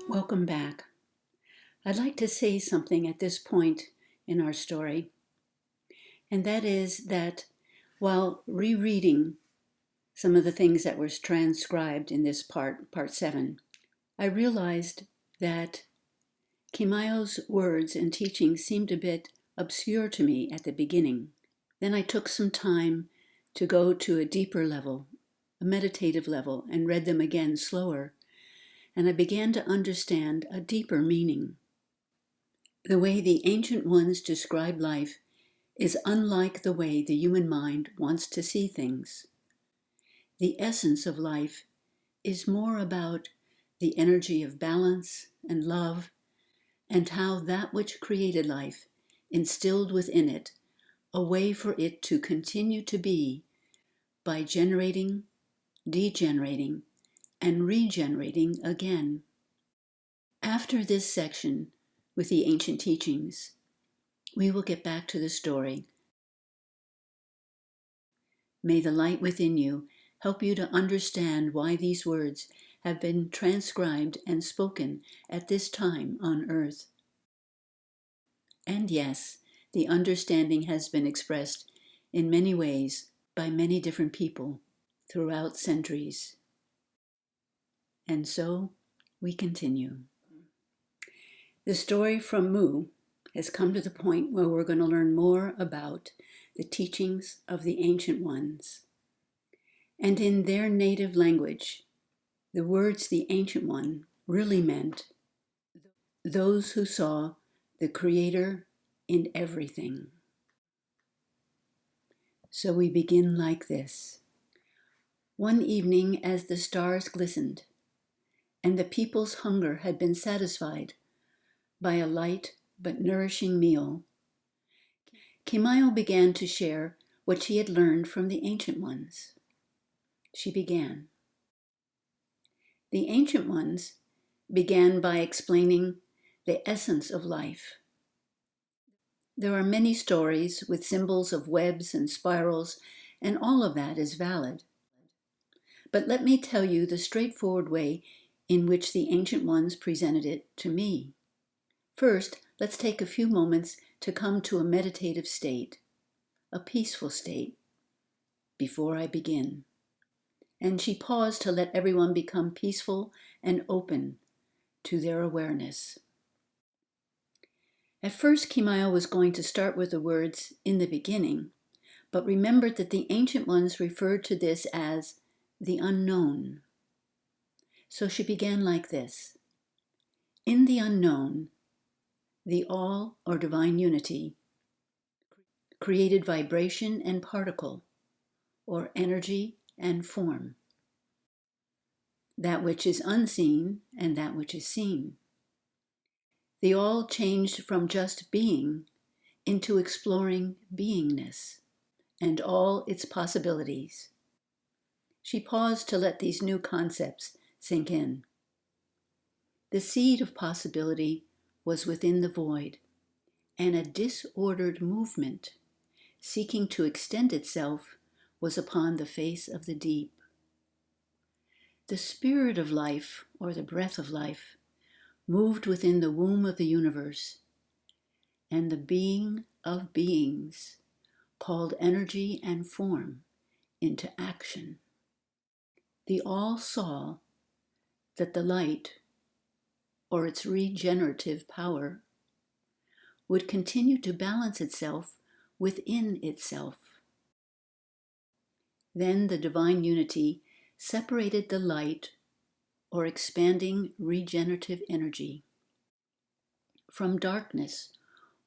Welcome back. I'd like to say something at this point in our story, and that is that while rereading some of the things that were transcribed in this part 7, I realized that Keymyu's words and teachings seemed a bit obscure to me at the beginning. Then I took some time to go to a deeper level, a meditative level, and read them again slower, and I began to understand a deeper meaning. The way the ancient ones describe life is unlike the way the human mind wants to see things. The essence of life is more about the energy of balance and love, and how that which created life instilled within it a way for it to continue to be by generating, degenerating, and regenerating again. After this section with the ancient teachings, we will get back to the story. May the light within you help you to understand why these words have been transcribed and spoken at this time on earth. And yes, the understanding has been expressed in many ways by many different people throughout centuries. And so we continue. The story from Mu has come to the point where we're going to learn more about the teachings of the ancient ones. And in their native language, the words the ancient one really meant those who saw the Creator in everything. So we begin like this. One evening, as the stars glistened, and the people's hunger had been satisfied by a light but nourishing meal, Keymyu began to share what she had learned from the ancient ones. She began. The ancient ones began by explaining the essence of life. There are many stories with symbols of webs and spirals, and all of that is valid. But let me tell you the straightforward way in which the ancient ones presented it to me. First, let's take a few moments to come to a meditative state, a peaceful state, before I begin. And she paused to let everyone become peaceful and open to their awareness. At first, Keymyu was going to start with the words, "in the beginning," but remembered that the ancient ones referred to this as the unknown. So she began like this. In the unknown, the all, or divine unity, created vibration and particle, or energy and form. That which is unseen and that which is seen. The all changed from just being into exploring beingness and all its possibilities. She paused to let these new concepts sink in. The seed of possibility was within the void, and a disordered movement, seeking to extend itself, was upon the face of the deep. The spirit of life, or the breath of life, moved within the womb of the universe, and the being of beings called energy and form into action. The all saw that the light, or its regenerative power, would continue to balance itself within itself. Then the divine unity separated the light, or expanding regenerative energy, from darkness,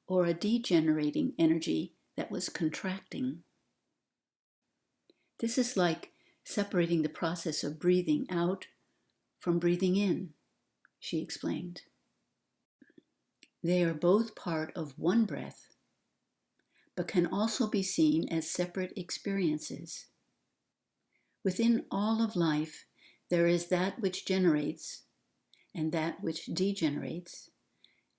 or a degenerating energy that was contracting. This is like separating the process of breathing out from breathing in, she explained. They are both part of one breath, but can also be seen as separate experiences. Within all of life, there is that which generates, and that which degenerates,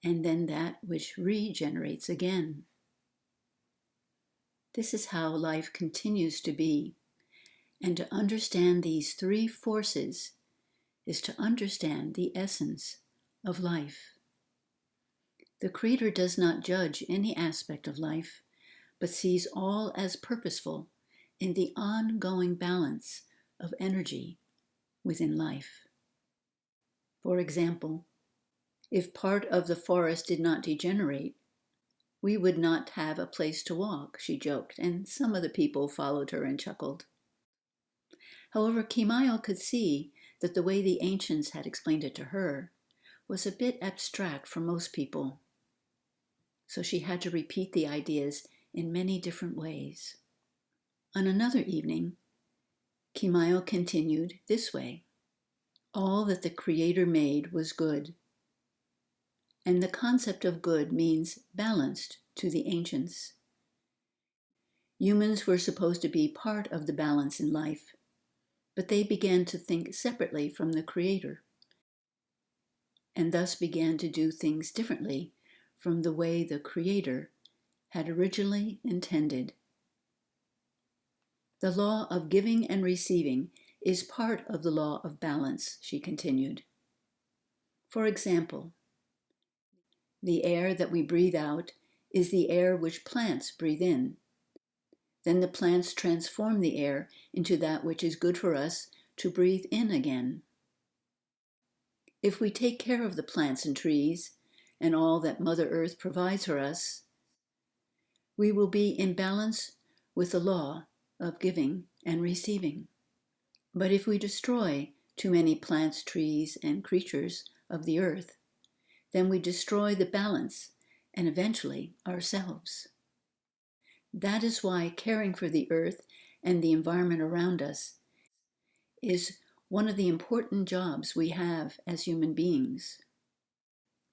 and then that which regenerates again. This is how life continues to be, and to understand these three forces is to understand the essence of life. The Creator does not judge any aspect of life, but sees all as purposeful in the ongoing balance of energy within life. For example, if part of the forest did not degenerate, we would not have a place to walk, she joked, and some of the people followed her and chuckled. However, Keymyu could see that the way the ancients had explained it to her was a bit abstract for most people, so she had to repeat the ideas in many different ways. On another evening, Keymyu continued this way. All that the Creator made was good, and the concept of good means balanced to the ancients. Humans were supposed to be part of the balance in life, but they began to think separately from the Creator, and thus began to do things differently from the way the Creator had originally intended. The law of giving and receiving is part of the law of balance, she continued. For example, the air that we breathe out is the air which plants breathe in. Then the plants transform the air into that which is good for us to breathe in again. If we take care of the plants and trees and all that Mother Earth provides for us, we will be in balance with the law of giving and receiving. But if we destroy too many plants, trees, and creatures of the earth, then we destroy the balance and eventually ourselves. That is why caring for the earth and the environment around us is one of the important jobs we have as human beings.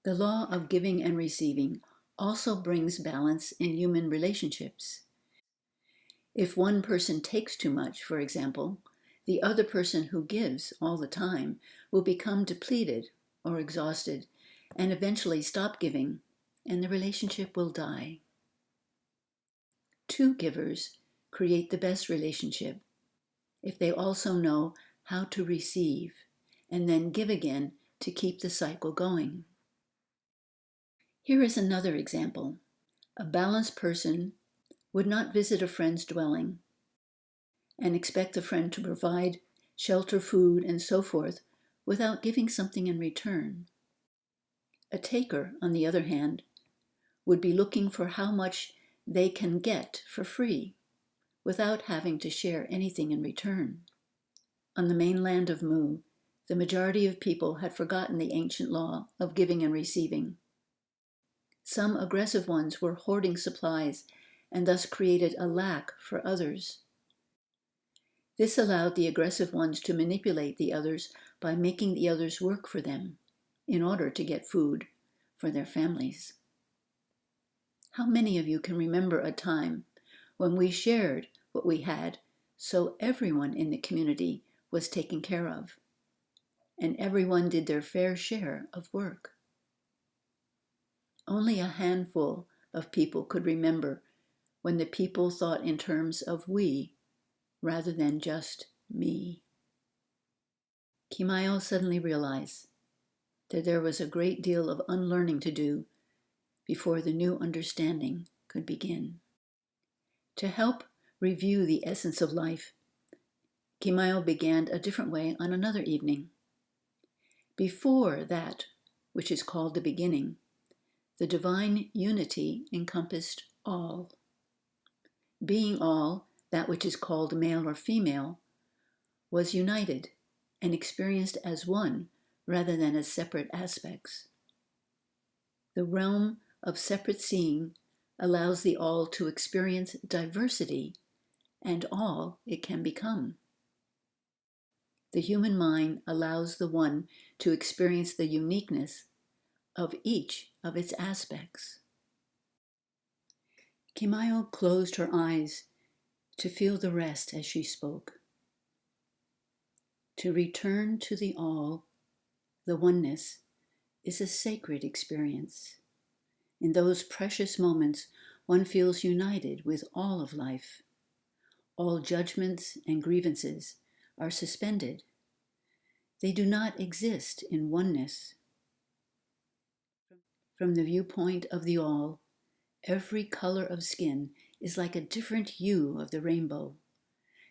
The law of giving and receiving also brings balance in human relationships. If one person takes too much, for example, the other person who gives all the time will become depleted or exhausted and eventually stop giving, and the relationship will die. Two givers create the best relationship if they also know how to receive and then give again to keep the cycle going. Here is another example. A balanced person would not visit a friend's dwelling and expect the friend to provide shelter, food, and so forth without giving something in return. A taker, on the other hand, would be looking for how much they can get for free without having to share anything in return. On the mainland of Mu, the majority of people had forgotten the ancient law of giving and receiving. Some aggressive ones were hoarding supplies and thus created a lack for others. This allowed the aggressive ones to manipulate the others by making the others work for them in order to get food for their families. How many of you can remember a time when we shared what we had so everyone in the community was taken care of and everyone did their fair share of work? Only a handful of people could remember when the people thought in terms of we rather than just me. Keymyu suddenly realized that there was a great deal of unlearning to do before the new understanding could begin. To help review the essence of life, Keymyu began a different way on another evening. Before that, which is called the beginning, the divine unity encompassed all. Being all, that which is called male or female, was united and experienced as one rather than as separate aspects. The realm of separate seeing allows the all to experience diversity and all it can become. The human mind allows the one to experience the uniqueness of each of its aspects. Keymyu closed her eyes to feel the rest as she spoke. To return to the all, the oneness, is a sacred experience. In those precious moments, one feels united with all of life. All judgments and grievances are suspended. They do not exist in oneness. From the viewpoint of the all, every color of skin is like a different hue of the rainbow.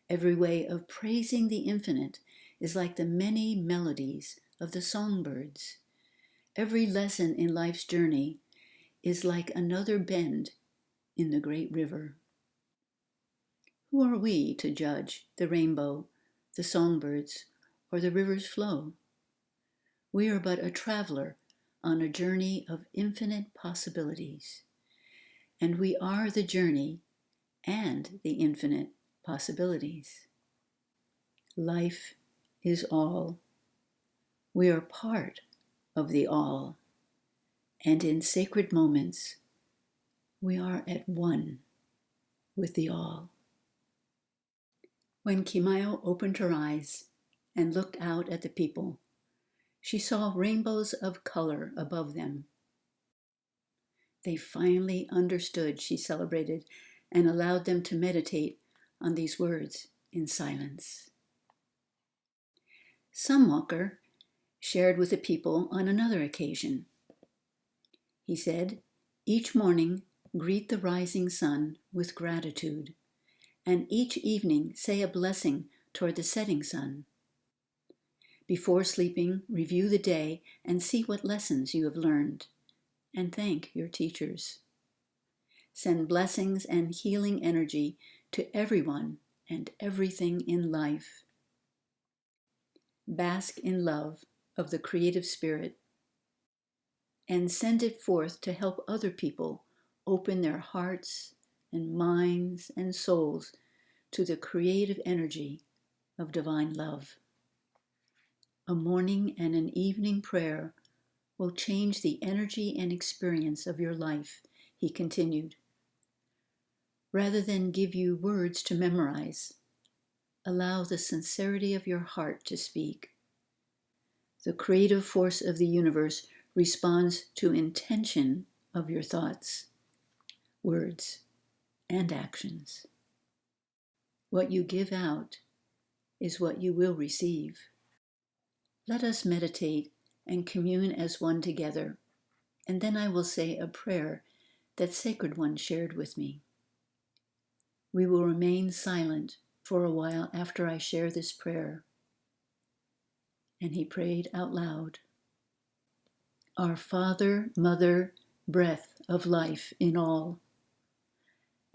Every way of praising the infinite is like the many melodies of the songbirds. Every lesson in life's journey is like another bend in the great river. Who are we to judge the rainbow, the songbirds, or the river's flow? We are but a traveler on a journey of infinite possibilities, and we are the journey and the infinite possibilities. Life is all. We are part of the all, and in sacred moments, we are at one with the all. When Keymyu opened her eyes and looked out at the people, she saw rainbows of color above them. They finally understood, she celebrated, and allowed them to meditate on these words in silence. SunWalker shared with the people on another occasion. He said, "Each morning greet the rising sun with gratitude, and each evening say a blessing toward the setting sun. Before sleeping, review the day and see what lessons you have learned, and thank your teachers. Send blessings and healing energy to everyone and everything in life. Bask in love of the creative spirit and send it forth to help other people open their hearts and minds and souls to the creative energy of divine love. A morning and an evening prayer will change the energy and experience of your life," he continued. "Rather than give you words to memorize, allow the sincerity of your heart to speak. The creative force of the universe responds to intention of your thoughts, words, and actions. What you give out is what you will receive." Let us meditate and commune as one together, and then I will say a prayer that Sacred One shared with me. We will remain silent for a while after I share this prayer. And he prayed out loud. Our Father, Mother, breath of life in all.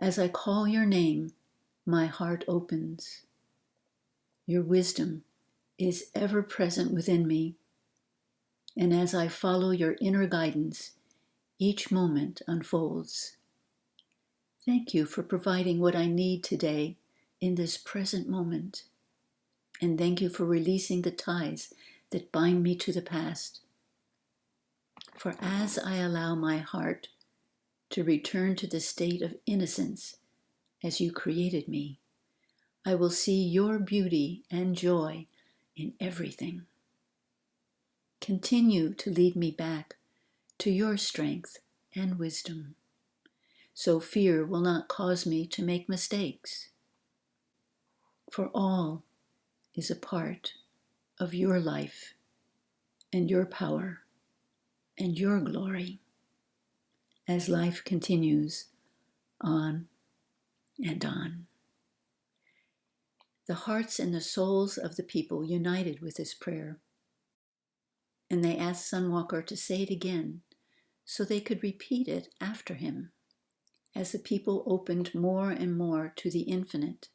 As I call your name, my heart opens. Your wisdom is ever present within me, and as I follow your inner guidance, each moment unfolds. Thank you for providing what I need today in this present moment, and thank you for releasing the ties that bind me to the past. For as I allow my heart to return to the state of innocence as you created me, I will see your beauty and joy in everything. Continue to lead me back to your strength and wisdom, so fear will not cause me to make mistakes. For all is a part of your life and your power and your glory as life continues on and on. The hearts and the souls of the people united with this prayer, and they asked SunWalker to say it again so they could repeat it after him. As the people opened more and more to the infinite,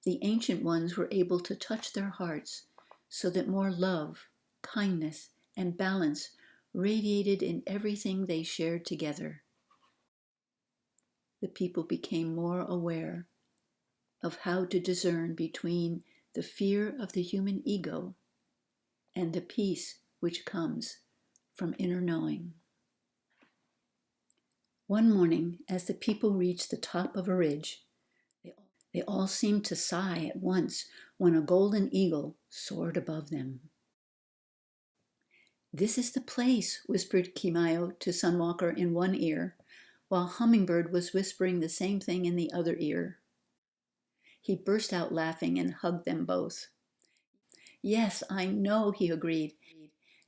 the ancient ones were able to touch their hearts so that more love, kindness, and balance radiated in everything they shared together. The people became more aware of how to discern between the fear of the human ego and the peace which comes from inner knowing. One morning, as the people reached the top of a ridge, they all seemed to sigh at once when a golden eagle soared above them. "This is the place," whispered Keymyu to SunWalker in one ear, while Hummingbird was whispering the same thing in the other ear. He burst out laughing and hugged them both. "Yes, I know," he agreed,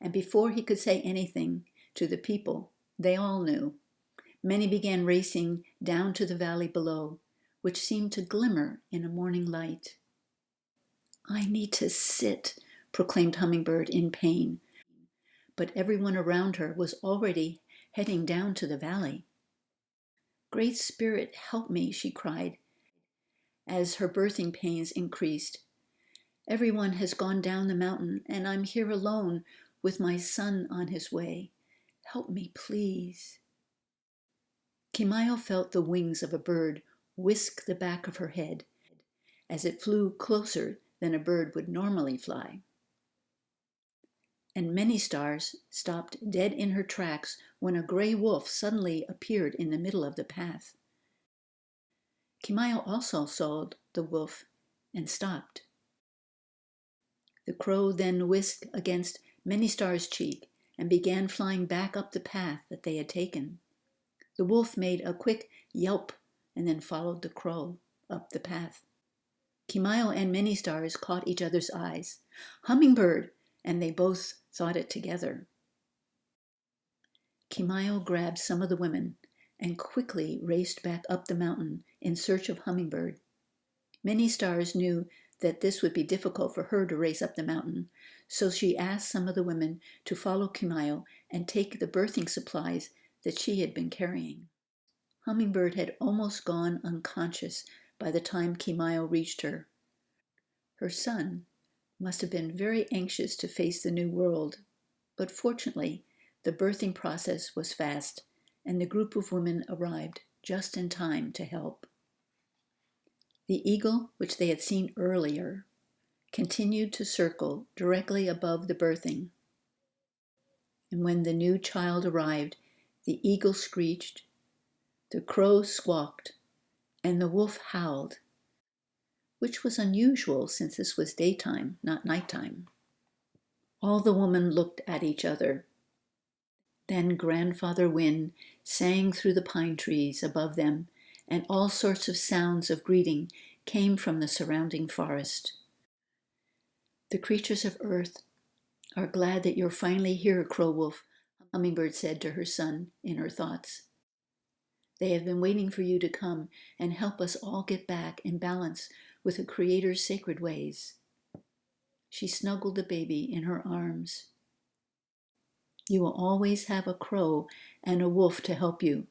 and before he could say anything, to the people. They all knew. Many began racing down to the valley below, which seemed to glimmer in a morning light. "I need to sit," proclaimed Hummingbird in pain. But everyone around her was already heading down to the valley. "Great Spirit, help me," she cried, as her birthing pains increased. "Everyone has gone down the mountain, and I'm here alone with my son on his way. Help me, please." Keymyu felt the wings of a bird whisk the back of her head as it flew closer than a bird would normally fly. And Many Stars stopped dead in her tracks when a gray wolf suddenly appeared in the middle of the path. Keymyu also saw the wolf and stopped. The crow then whisked against Many Stars' cheek and began flying back up the path that they had taken. The wolf made a quick yelp and then followed the crow up the path. Keymyu and Many Stars caught each other's eyes. "Hummingbird!" And they both thought it together. Keymyu grabbed some of the women and quickly raced back up the mountain in search of Hummingbird. Many Stars knew that this would be difficult for her to race up the mountain, so she asked some of the women to follow Keymyu and take the birthing supplies that she had been carrying. Hummingbird had almost gone unconscious by the time Keymyu reached her. Her son must have been very anxious to face the new world, but fortunately, the birthing process was fast, and the group of women arrived just in time to help. The eagle, which they had seen earlier, continued to circle directly above the birthing. And when the new child arrived, the eagle screeched, the crow squawked, and the wolf howled, which was unusual since this was daytime, not nighttime. All the women looked at each other. Then Grandfather Wind sang through the pine trees above them, and all sorts of sounds of greeting came from the surrounding forest. "The creatures of earth are glad that you're finally here, Crow Wolf," Hummingbird said to her son in her thoughts. "They have been waiting for you to come and help us all get back in balance with the Creator's sacred ways." She snuggled the baby in her arms. "You will always have a crow and a wolf to help you,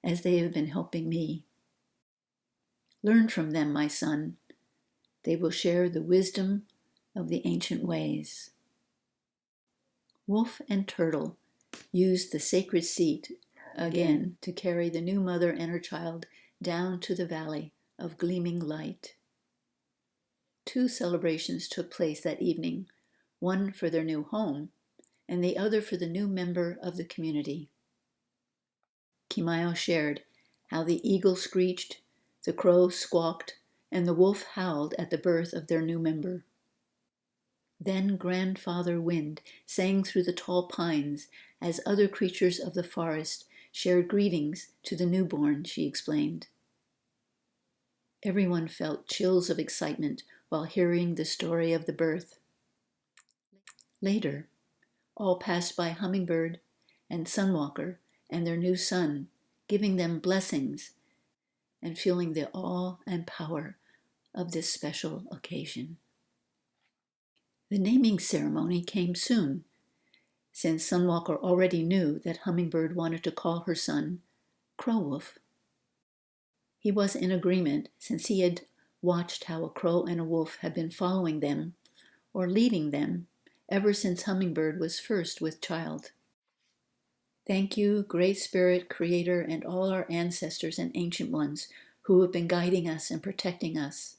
as they have been helping me. Learn from them, my son. They will share the wisdom of the ancient ways." Wolf and Turtle used the sacred seat again to carry the new mother and her child down to the valley of gleaming light. 2 celebrations took place that evening, one for their new home and the other for the new member of the community. Keymyu shared how the eagle screeched, the crow squawked, and the wolf howled at the birth of their new member. Then Grandfather Wind sang through the tall pines as other creatures of the forest shared greetings to the newborn, she explained. Everyone felt chills of excitement while hearing the story of the birth. Later, all passed by Hummingbird and SunWalker and their new son, giving them blessings and feeling the awe and power of this special occasion. The naming ceremony came soon, since SunWalker already knew that Hummingbird wanted to call her son Crow Wolf. He was in agreement, since he had watched how a crow and a wolf had been following them or leading them ever since Hummingbird was first with child. Thank you, Great Spirit, Creator, and all our ancestors and ancient ones who have been guiding us and protecting us.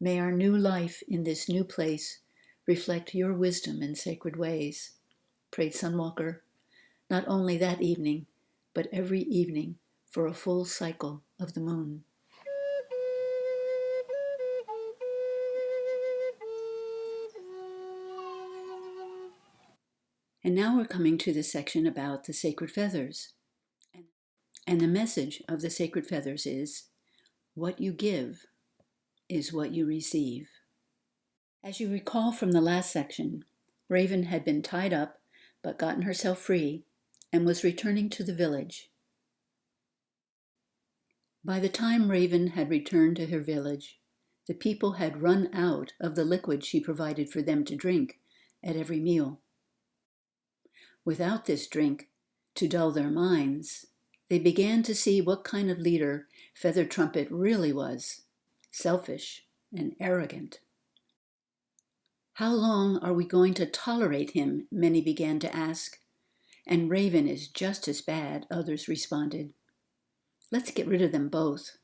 May our new life in this new place reflect your wisdom and sacred ways, prayed SunWalker, not only that evening, but every evening for a full cycle of the moon. And now we're coming to the section about the sacred feathers. And the message of the sacred feathers is, what you give is what you receive. As you recall from the last section, Raven had been tied up but gotten herself free and was returning to the village. By the time Raven had returned to her village, the people had run out of the liquid she provided for them to drink at every meal. Without this drink, to dull their minds, they began to see what kind of leader Feather Trumpet really was: selfish and arrogant. "How long are we going to tolerate him?" many began to ask. "And Raven is just as bad," others responded. "Let's get rid of them both."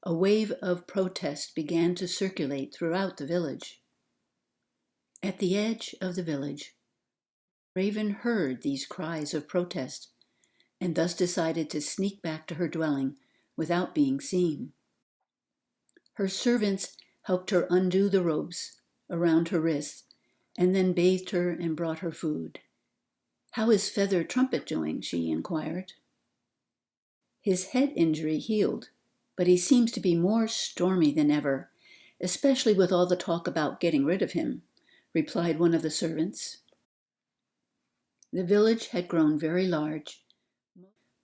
A wave of protest began to circulate throughout the village. At the edge of the village, Raven heard these cries of protest and thus decided to sneak back to her dwelling without being seen. Her servants helped her undo the ropes around her wrists and then bathed her and brought her food. "How is Feather Trumpet doing?" she inquired. "His head injury healed, but he seems to be more stormy than ever, especially with all the talk about getting rid of him," replied one of the servants. The village had grown very large.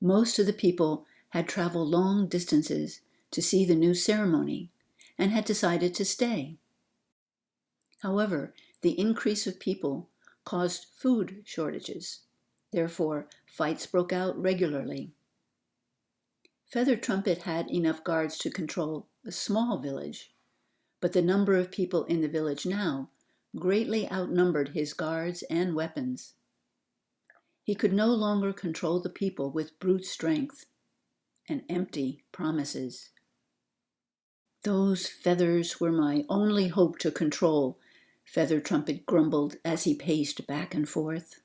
Most of the people had traveled long distances to see the new ceremony and had decided to stay. However, the increase of people caused food shortages. Therefore, fights broke out regularly. Feather Trumpet had enough guards to control a small village, but the number of people in the village now greatly outnumbered his guards and weapons. He could no longer control the people with brute strength and empty promises. "Those feathers were my only hope to control," Feather Trumpet grumbled as he paced back and forth.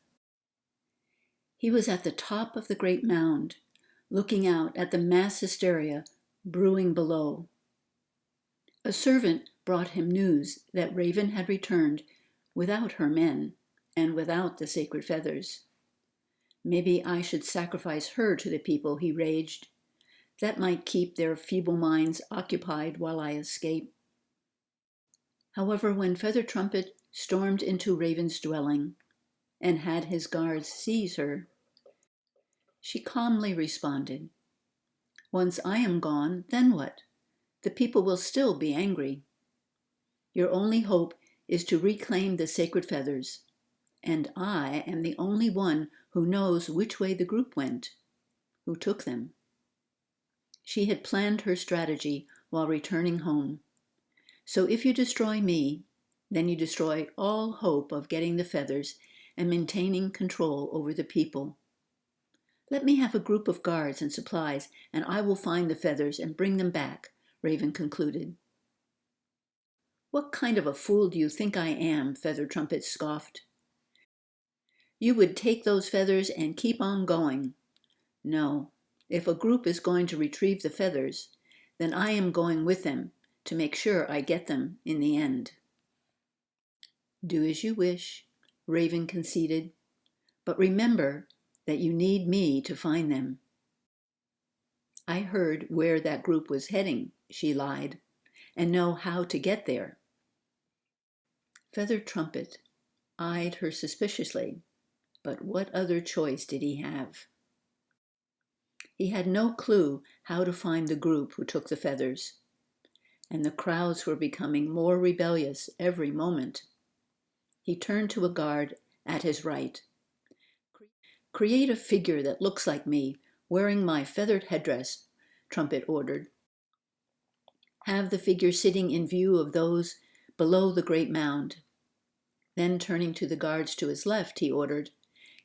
He was at the top of the great mound, looking out at the mass hysteria brewing below. A servant brought him news that Raven had returned without her men and without the sacred feathers. "Maybe I should sacrifice her to the people," he raged. "That might keep their feeble minds occupied while I escape." However, when Feather Trumpet stormed into Raven's dwelling and had his guards seize her, she calmly responded, "Once I am gone, then what? The people will still be angry. Your only hope is to reclaim the sacred feathers, and I am the only one who knows which way the group went, who took them." She had planned her strategy while returning home. "So if you destroy me, then you destroy all hope of getting the feathers and maintaining control over the people. Let me have a group of guards and supplies, and I will find the feathers and bring them back," Raven concluded. "What kind of a fool do you think I am?" Feather Trumpet scoffed. "You would take those feathers and keep on going. No, if a group is going to retrieve the feathers, then I am going with them to make sure I get them in the end." "Do as you wish," Raven conceded, "but remember that you need me to find them." "I heard where that group was heading," she lied, "and know how to get there." Feather Trumpet eyed her suspiciously, but what other choice did he have? He had no clue how to find the group who took the feathers, and the crowds were becoming more rebellious every moment. He turned to a guard at his right. "Create a figure that looks like me, wearing my feathered headdress," Trumpet ordered. "Have the figure sitting in view of those below the great mound." Then, turning to the guards to his left, he ordered,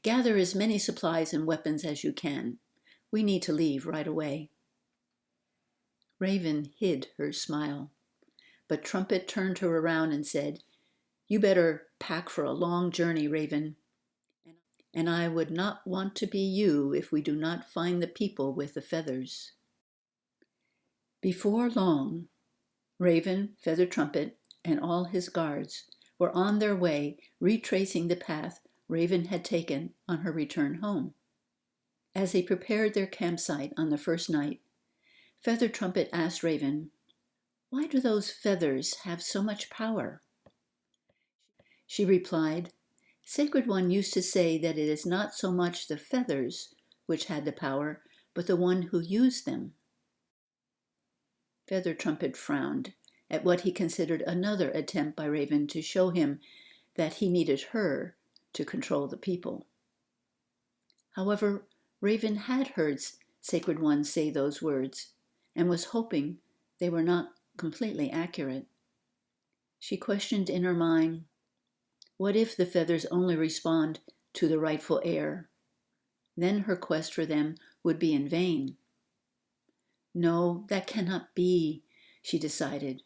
"Gather as many supplies and weapons as you can. We need to leave right away." Raven hid her smile, but Trumpet turned her around and said, "You better pack for a long journey, Raven. And I would not want to be you if we do not find the people with the feathers." Before long, Raven, Feather Trumpet, and all his guards were on their way, retracing the path Raven had taken on her return home. As they prepared their campsite on the first night, Feather Trumpet asked Raven, "Why do those feathers have so much power?" She replied, Sacred One used to say that it is not so much the feathers which had the power, but the one who used them. Feather Trumpet frowned at what he considered another attempt by Raven to show him that he needed her to control the people. However, Raven had heard Sacred One say those words and was hoping they were not completely accurate. She questioned in her mind, what if the feathers only respond to the rightful heir? Then her quest for them would be in vain. No, that cannot be, she decided.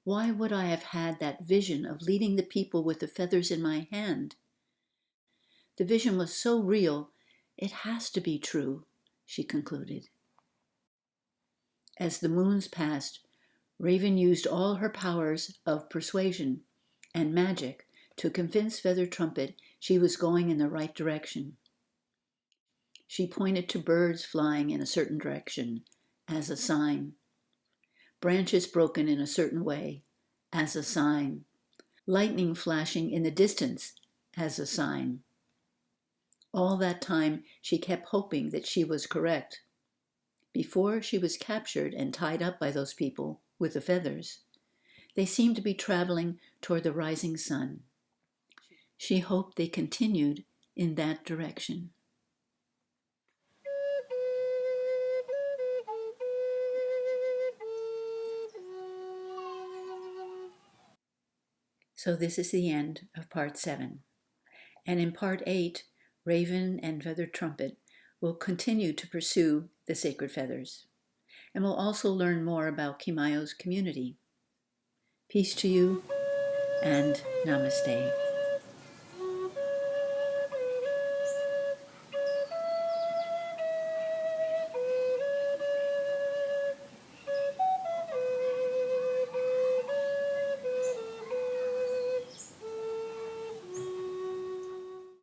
Why would I have had that vision of leading the people with the feathers in my hand? The vision was so real, it has to be true, she concluded. As the moons passed, Raven used all her powers of persuasion and magic to convince Feather Trumpet she was going in the right direction. She pointed to birds flying in a certain direction as a sign, branches broken in a certain way as a sign, lightning flashing in the distance as a sign. All that time she kept hoping that she was correct. Before she was captured and tied up by those people with the feathers, they seemed to be traveling toward the rising sun. She hoped they continued in that direction. So this is the end of part 7. And in part 8, Raven and Feather Trumpet will continue to pursue the sacred feathers. And we'll also learn more about Keymyu's community. Peace to you, and namaste.